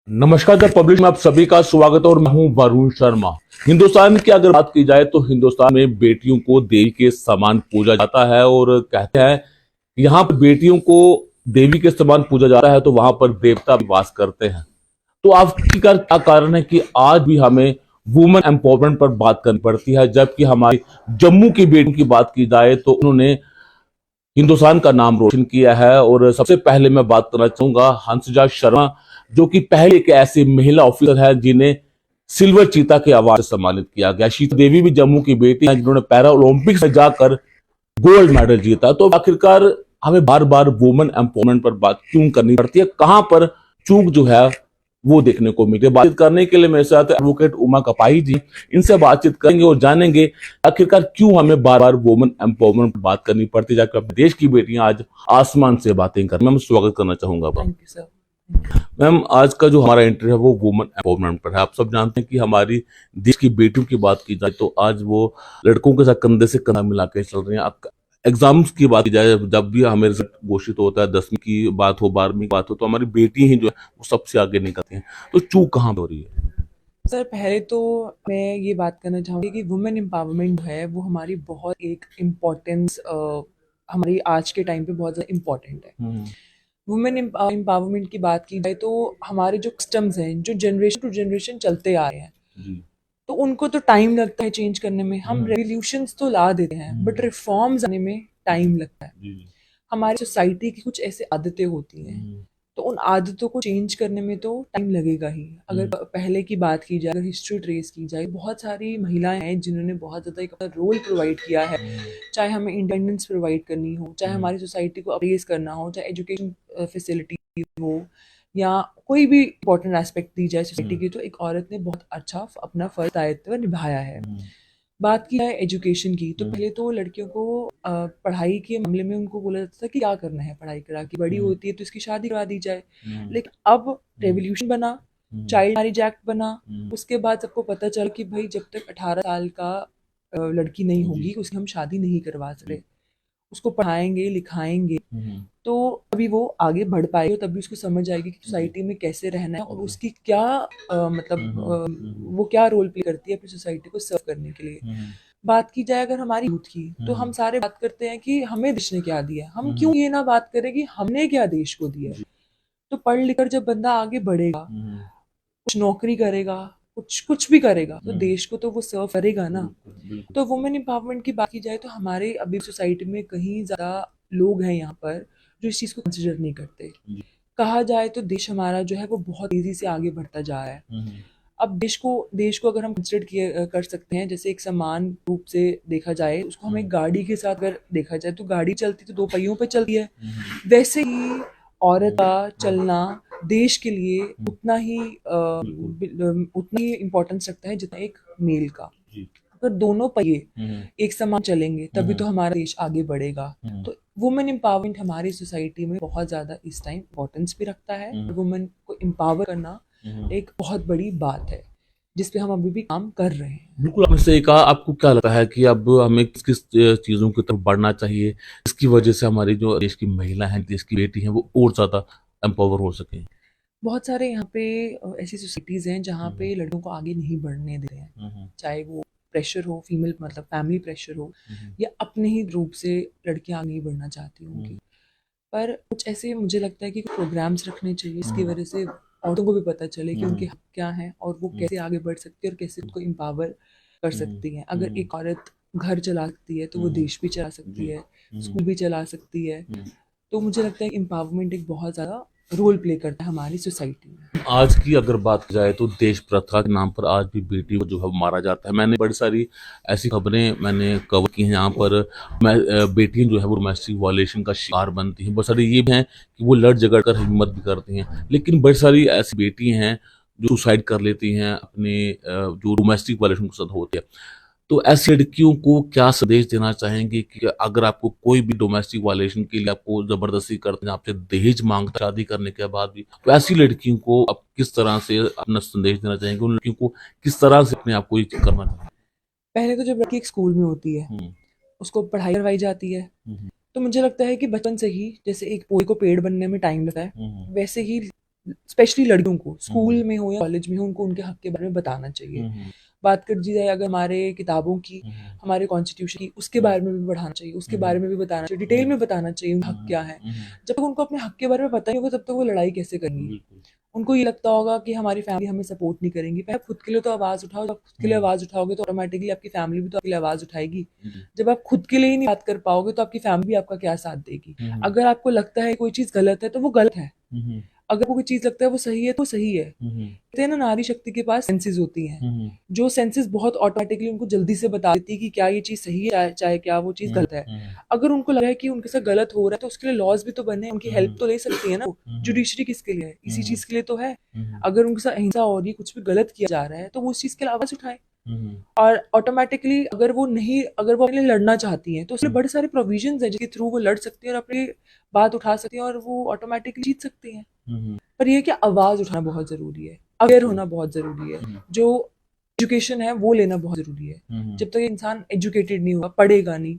नमस्कार the public में आप सभी का स्वागत है और मैं हूं वरुण शर्मा। हिंदुस्तान की अगर बात की जाए तो हिंदुस्तान में बेटियों को देवी के समान पूजा जाता है और कहते हैं यहाँ पर बेटियों को देवी के समान पूजा जाता है तो वहां पर देवता भी वास करते हैं। तो आखिरकार क्या कारण है कि आज भी हमें वुमेन एम्पावरमेंट पर बात करनी पड़ती है, जबकि हमारी जम्मू की बेटियों की बात की जाए तो उन्होंने हिंदुस्तान का नाम रोशन किया है। और सबसे पहले मैं बात करना चाहूंगा हंसराज शर्मा, जो कि पहले एक ऐसी महिला ऑफिसर है जिन्हें सिल्वर चीता के अवार्ड से सम्मानित किया गया। शीता देवी भी जम्मू की बेटी है जिन्होंने पैरा ओलंपिक्स में जाकर गोल्ड मेडल जीता। तो आखिरकार हमें बार बार वुमेन एम्पावरमेंट पर बात क्यों करनी पड़ती है, कहां पर चूक जो है वो देखने को मिले। बातचीत करने के लिए मेरे साथ एडवोकेट उमा कपाही जी, इनसे बातचीत करेंगे और जानेंगे आखिरकार क्यों हमें बार बार वुमेन एम्पावरमेंट पर बात करनी पड़ती है, जाकर अपने देश की बेटियां आज आसमान से बातें कर। मैं स्वागत करना चाहूंगा। Thank you sir. मैम, आज का जो हमारा इंटरव्यू है वो वुमेन एम्पावरमेंट पर है। आप सब जानते हैं कि हमारी देश की बेटियों की बात की जाए तो आज वो लड़कों के साथ कंधे से कंधा मिला के चल रही हैं। एग्जाम्स की बात की जाए, जब भी हमें रिजल्ट घोषित होता है, 10वीं की बात हो, 12वीं की बात हो, तो हमारी बेटी ही जो है वो सबसे आगे निकलती हैं। तो चूक कहाँ पे हो रही है? सर पहले तो मैं ये बात करना चाहूँगी कि वुमेन एम्पावरमेंट है वो हमारी बहुत एक इम्पोर्टेंस हमारी आज के टाइम पे बहुत ज़्यादा इम्पोर्टेंट है। वुमेन एम्पावरमेंट की बात की जाए तो हमारे जो कस्टम्स हैं जो जनरेशन टू जनरेशन चलते आ रहे हैं, जी। तो उनको तो टाइम लगता है चेंज करने में। हम रेवोल्यूशंस तो ला देते हैं बट रिफॉर्म्स आने में टाइम लगता है। जी। हमारी सोसाइटी की कुछ ऐसी आदतें होती हैं, तो उन आदतों को चेंज करने में तो टाइम लगेगा ही। अगर पहले की बात की जाए, अगर हिस्ट्री ट्रेस की जाए, बहुत सारी महिलाएं हैं जिन्होंने बहुत ज़्यादा एक अपना रोल प्रोवाइड किया है। चाहे हमें इंडिपेंडेंस प्रोवाइड करनी हो, चाहे हमारी सोसाइटी को अपरेज करना हो, चाहे एजुकेशन फैसिलिटी हो, या कोई भी इंपॉर्टेंट एस्पेक्ट दी जाए सोसाइटी की, तो एक औरत ने बहुत अच्छा अपना फर्ज दायित्व निभाया है। बात की जाए एजुकेशन की, तो पहले तो लड़कियों को पढ़ाई के मामले में उनको बोला जाता था कि क्या करना है, पढ़ाई करा के बड़ी होती है तो इसकी शादी करवा दी जाए। लेकिन अब रेवोल्यूशन बना, चाइल्ड मैरिज एक्ट बना, उसके बाद सबको पता चला कि भाई जब तक 18 साल का लड़की नहीं होगी उसकी हम शादी नहीं करवा सकते। उसको पढ़ाएंगे लिखाएंगे तो अभी वो आगे बढ़ पाएगी, तभी उसको समझ आएगी कि सोसाइटी में कैसे रहना है और उसकी क्या वो क्या रोल प्ले करती है अपनी सोसाइटी को सर्व करने के लिए। बात की जाए अगर हमारी यूथ की, तो हम सारे बात करते हैं कि हमें देश ने क्या दिया, हम क्यों ये ना बात करें कि हमने क्या देश को दिया है। तो पढ़ लिख कर जब बंदा आगे बढ़ेगा, कुछ नौकरी करेगा, कुछ भी करेगा, तो देश को तो वो सर्व करेगा ना। तो वुमेन एम्पावरमेंट की बात की जाए तो हमारे अभी सोसाइटी में कहीं ज़्यादा लोग हैं यहाँ पर जो इस चीज़ को कंसिडर नहीं करते। कहा जाए तो देश हमारा जो है वो बहुत तेज़ी से आगे बढ़ता जा रहा है। अब देश को अगर हम कंसिडर किए कर सकते हैं, जैसे एक समान रूप से देखा जाए, उसको हम एक गाड़ी के साथ अगर देखा जाए तो गाड़ी चलती तो दो पहियों पे चलती है। वैसे ही औरत का चलना देश के लिए उतना ही इम्पोर्टेंस रखता है जितना एक मेल का। अगर दोनों पहिए एक समान चलेंगे तभी तो हमारा देश आगे बढ़ेगा। तो वुमेन एम्पावरमेंट हमारी सोसाइटी में बहुत ज्यादा इस टाइम इम्पोर्टेंस भी रखता है। वुमेन को एम्पावर करना एक बहुत बड़ी बात है जिसपे हम अभी भी काम कर रहे हैं। बिल्कुल, आपने सही कहा। आपको क्या लगता है कि अब हमें किस किस चीजों की तरफ बढ़ना चाहिए, इसकी वजह से हमारी जो देश की महिला हैं, देश की बेटी हैं, वो और ज्यादा एम्पावर हो सके? बहुत सारे यहाँ पे ऐसी सोसाइटीज हैं जहाँ पे लड़कों को आगे नहीं बढ़ने दे रहे हैं, चाहे वो प्रेशर हो, फीमेल मतलब फैमिली प्रेशर हो, या अपने ही रूप से लड़कियां आगे नहीं बढ़ना चाहती होंगी। पर कुछ ऐसे मुझे लगता है कि प्रोग्राम्स रखने चाहिए, इसकी वजह से औरतों को भी पता चले कि उनके हक क्या हैं और वो कैसे आगे बढ़ सकती है और कैसे उनको एम्पावर कर सकती हैं। अगर एक औरत घर चला सकती है तो वो देश भी चला सकती है, स्कूल भी चला सकती है। तो मुझे लगता है एम्पावरमेंट एक बहुत ज़्यादा रोल प्ले करता है हमारी सोसाइटी में। आज की अगर बात की जाए तो देश प्रथा के नाम पर आज भी बेटी को जो है मारा जाता है। मैंने बड़ी सारी ऐसी खबरें मैंने कवर की हैं जहाँ पर बेटियां जो है वो डोमेस्टिक वायलेशन का शिकार बनती हैं। बहुत सारी ये भी हैं कि वो लड़ झगड़ कर हिम्मत भी करती हैं, लेकिन बड़ी सारी ऐसी बेटी हैं जो सुसाइड कर लेती हैं अपने जो डोमेस्टिक वायलेशन के साथ होती है। तो ऐसी लड़कियों को क्या संदेश देना चाहेंगे कि अगर आपको कोई भी डोमेस्टिक वायलेशन के लिए आपको जबरदस्ती करते हैं, आपसे दहेज मांगते हैं शादी करने के बाद भी, तो ऐसी लड़कियों को आप किस तरह से अपना संदेश देना चाहेंगे? उन लड़कियों को किस तरह से अपने आप को ये करना चाहिए? पहले तो जब लड़की एक स्कूल में होती है, उसको पढ़ाई करवाई जाती है, तो मुझे लगता है कि बचपन से ही, जैसे एक पौधे को पेड़ बनने में टाइम लगता है, वैसे ही स्पेशली लड़कियों को स्कूल में हो या कॉलेज में हो, उनको उनके हक के बारे में बताना चाहिए। बात कर दी जाए अगर हमारे किताबों की, हमारे कॉन्स्टिट्यूशन की, उसके बारे में भी बढ़ाना चाहिए, उसके बारे में भी बताना चाहिए, डिटेल में बताना चाहिए उनका हक क्या है। जब तक उनको अपने हक के बारे में पता नहीं होगा तब तक वो लड़ाई कैसे करेंगी। उनको ये लगता होगा कि हमारी फैमिली हमें सपोर्ट नहीं करेंगी। पहले खुद के लिए तो आवाज उठाओ, जब खुद के लिए आवाज उठाओगे तो ऑटोमेटिकली आपकी फैमिली भी तो आपके लिए आवाज उठाएगी। जब आप खुद के लिए ही नहीं बात कर पाओगे तो आपकी फैमिली भी आपका क्या साथ देगी। अगर आपको लगता है कोई चीज गलत है तो वो गलत है, अगर कोई चीज लगता है वो सही है तो सही है। कहते हैं ना, नारी शक्ति के पास सेंसेस होती हैं, जो सेंसेस बहुत ऑटोमेटिकली उनको जल्दी से बता देती है कि क्या ये चीज सही है चाहे क्या वो चीज गलत है। अगर उनको लग रहा है कि उनके साथ गलत हो रहा है तो उसके लिए लॉज भी तो बने, उनकी हेल्प तो ले सकती है ना। जुडिशरी किसके लिए है? इसी चीज के लिए तो है। अगर उनके साथ अहिंसा हो रही है, कुछ भी गलत किया जा रहा है तो वो उस चीज के लिए आवाज उठाए। और ऑटोमेटिकली अगर वो अपने लिए लड़ना चाहती हैं तो उसमें बड़े सारे प्रोविजंस हैं जिसके थ्रू वो लड़ सकती है और अपनी बात उठा सकती है और वो ऑटोमेटिकली जीत सकती हैं। पर ये कि आवाज उठाना बहुत जरूरी है, अवेयर होना बहुत जरूरी है, जो एजुकेशन है वो लेना बहुत जरूरी है। जब तक इंसान एजुकेटेड नहीं होगा, पढ़ेगा नहीं,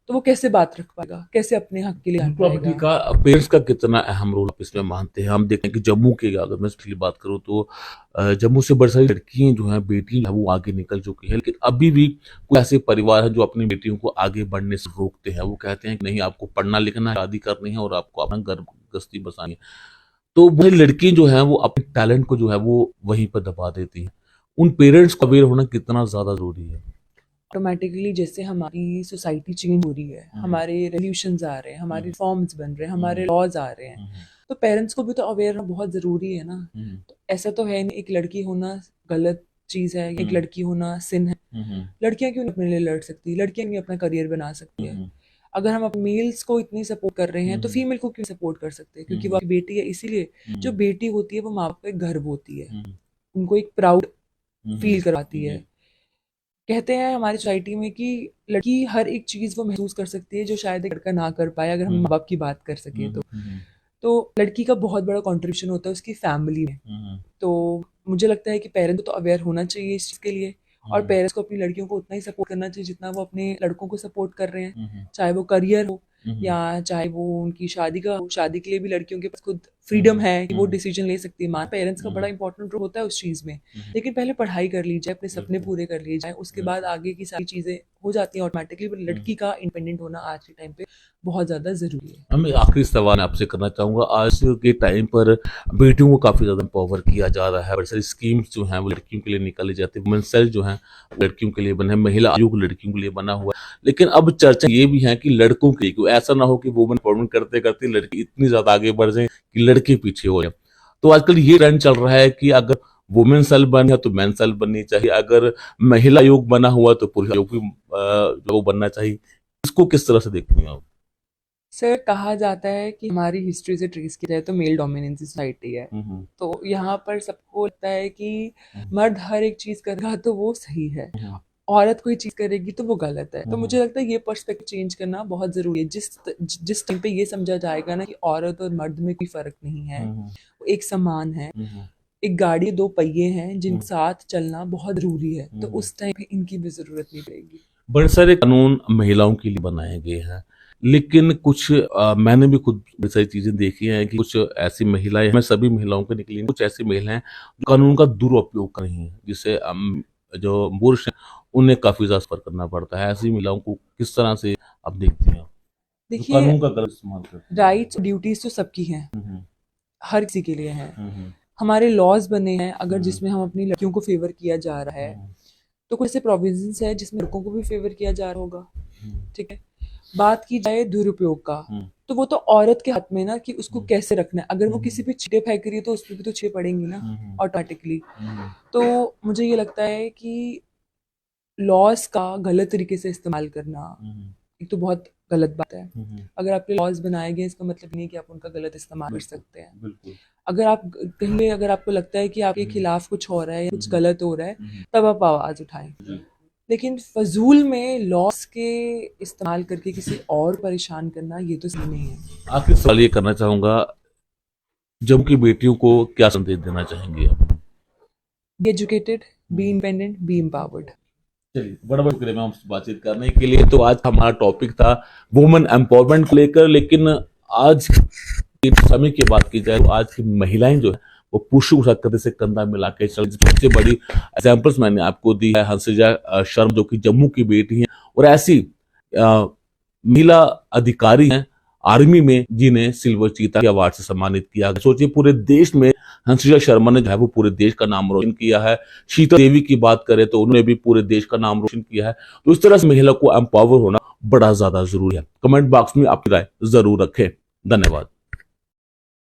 तो वो कैसे बात रख पाएगा, कैसे अपने हक के लिए लड़ प्रॉपर्टी पाएगा। का पेरेंट्स का कितना अहम रोल आप इसमें मानते हैं? हम देखते हैं कि जम्मू के, अगर मैं इसकी बात करूं तो जम्मू से बड़ी सारी लड़कियां जो हैं, बेटियां हैं, वो आगे निकल चुकी हैं, लेकिन अभी भी कुछ ऐसे परिवार हैं जो अपनी बेटियों को आगे बढ़ने से रोकते हैं। वो कहते हैं कि नहीं, आपको पढ़ना लिखना है, शादी करनी है और आपको अपना घर गृहस्थी बसानी है। तो वही लड़की जो है वो अपने टैलेंट को जो है वो वहीं पर दबा देती है। उन पेरेंट्स को अवेयर होना कितना ज्यादा जरूरी है? ऑटोमेटिकली जैसे हमारी सोसाइटी चेंज हो रही है, हमारे रेवोल्यूशंस आ रहे हैं, हमारे रिफॉर्म्स बन रहे हैं, हमारे लॉज आ रहे हैं, तो पेरेंट्स को भी तो अवेयर होना बहुत जरूरी है ना। तो ऐसा तो है नहीं एक लड़की होना गलत चीज है, एक लड़की होना सिन है। लड़कियां क्यों नहीं अपने लिए लड़ सकती? लड़कियां नहीं अपना करियर बना सकती है? अगर हम अपने मेल्स को इतनी सपोर्ट कर रहे हैं तो फीमेल को क्यों सपोर्ट कर सकते हैं? क्योंकि वो आपकी बेटी है। इसीलिए जो बेटी होती है वो माँ बाप का एक गर्व होती है, उनको एक प्राउड फील करवाती है। कहते हैं हमारी सोसाइटी में कि लड़की हर एक चीज वो महसूस कर सकती है जो शायद एक लड़का ना कर पाए, अगर हम माँ बाप की बात कर सके तो लड़की का बहुत बड़ा कंट्रीब्यूशन होता है उसकी फैमिली में। तो मुझे लगता है कि पेरेंट्स को तो अवेयर होना चाहिए इस चीज के लिए, और पेरेंट्स को अपनी लड़कियों को उतना ही सपोर्ट करना चाहिए जितना वो अपने लड़कों को सपोर्ट कर रहे हैं, चाहे वो करियर हो या चाहे वो उनकी शादी का हो। शादी के लिए भी लड़कियों के पास खुद फ्रीडम है कि वो डिसीजन ले सकती है। माँ पेरेंट्स का बड़ा इंपॉर्टेंट रोल होता है उस चीज में, लेकिन पहले पढ़ाई कर ली जाए, अपने सपने पूरे कर लिए जाए, उसके बाद आगे की सारी चीजें हो जाती हैं ऑटोमेटिकली। लड़की का इंडिपेंडेंट होना आज के टाइम पे बहुत ज्यादा जरूरी है। हम आखिरी सवाल आपसे करना चाहूंगा, आज के टाइम पर बेटियों को काफी ज्यादा एम्पावर किया जा रहा है, बड़ी सारी स्कीम्स जो हैं वो लड़कियों के लिए निकाली जाती है, वुमेन सेल जो है लड़कियों के लिए बने, महिला आयोग लड़कियों के लिए बना हुआ है। लेकिन अब चर्चा ये भी है कि लड़कों के लिए ऐसा ना हो कि वुमेन एम्पावरमेंट करते करते लड़की इतनी ज्यादा आगे बढ़ जाए कि लड़के पीछे हो जाए। तो आजकल ये ट्रेंड चल रहा है कि अगर वुमेन सेल बनी है तो मेन सेल बननी चाहिए, अगर महिला आयोग बना हुआ तो पुरुष आयोग भी वो बनना चाहिए। इसको किस तरह से देखती हैं आप? सर, कहा जाता है कि हमारी हिस्ट्री से ट्रेस किया जाए तो मेल डोमिनेंसी सोसाइटी है, तो यहाँ पर सबको लगता है कि मर्द हर एक चीज करेगा तो वो सही है, औरत कोई चीज करेगी तो वो गलत है। तो मुझे लगता है ये पर्सपेक्टिव चेंज करना बहुत जरूरी है। जिस टाइम पे ये समझा जाएगा ना कि औरत और मर्द में कोई फर्क नहीं है, वो एक समान है, एक गाड़ी दो पहिए हैं जिनके साथ चलना बहुत जरूरी है, तो उस टाइम पे इनकी भी जरूरत नहीं पड़ेगी। बड़े सारे कानून महिलाओं के लिए बनाए गए हैं, लेकिन कुछ मैंने भी खुद बड़ी सारी चीजें देखी हैं कि कुछ ऐसी महिलाएं, मैं सभी महिलाओं के निकली, कुछ ऐसी महिलाएं जो कानून का दुरुपयोग कर रही हैं, जिससे जो पुरुष हैं उन्हें काफी ज्यादा सफर करना पड़ता है। ऐसी महिलाओं को किस तरह से आप देखती हैं, जो देखिए, कानून का गलत इस्तेमाल करती हैं? राइट्स ड्यूटीज तो सबकी हैं, हर किसी के लिए हैं। हमारे लॉज बने हैं अगर जिसमें हम अपनी लड़कियों को फेवर किया जा रहा है, तो कुछ ऐसे प्रोविजंस है जिसमें लड़कों को भी फेवर किया जा रहा होगा। ठीक है, बात की जाए दुरुपयोग का, तो वो तो औरत के हाथ में ना कि उसको कैसे रखना है। अगर वो किसी पे छींटे फेंक रही है तो उस पर भी तो छींटे पड़ेंगी ना ऑटोमेटिकली। तो मुझे ये लगता है कि लॉज का गलत तरीके से इस्तेमाल करना एक तो बहुत गलत बात है। अगर आपके लॉज बनाए गए इसका मतलब नहीं कि आप उनका गलत इस्तेमाल कर सकते हैं। अगर आप कहीं, अगर आपको लगता है कि आपके खिलाफ कुछ हो रहा है या कुछ गलत हो रहा है, तब आप आवाज उठाएं, लेकिन फजूल में लॉस के इस्तेमाल करके किसी और परेशान करना ये तो सही नहीं है। आखिरी सवाल ये करना चाहूंगा, जम्मू की बेटियों को क्या संदेश देना चाहेंगे आप? Be educated, be independent, B empowered. चलिए, बड़ा बड़ा शुक्रिया मैम बातचीत करने के लिए। तो आज हमारा टॉपिक था वुमेन एम्पावरमेंट को लेकर, लेकिन आज समय की बात की जाए तो आज की महिलाएं जो है वो पुरुषों के साथ कंधे से कंधा मिला के चल, सबसे बड़ी एग्जाम्पल्स मैंने आपको दी है हंसिजा शर्मा जो कि जम्मू की बेटी हैं, और ऐसी महिला अधिकारी हैं आर्मी में जिन्हें सिल्वर चीता के अवार्ड से सम्मानित किया गया। सोचिए पूरे देश में हंसिजा शर्मा ने जो है वो पूरे देश का नाम रोशन किया है। शीतल देवी की बात करें तो उन्होंने भी पूरे देश का नाम रोशन किया है। तो इस तरह से महिला को एम्पावर होना बड़ा ज्यादा जरूरी है। कमेंट बॉक्स में आपकी राय जरूर रखें। धन्यवाद।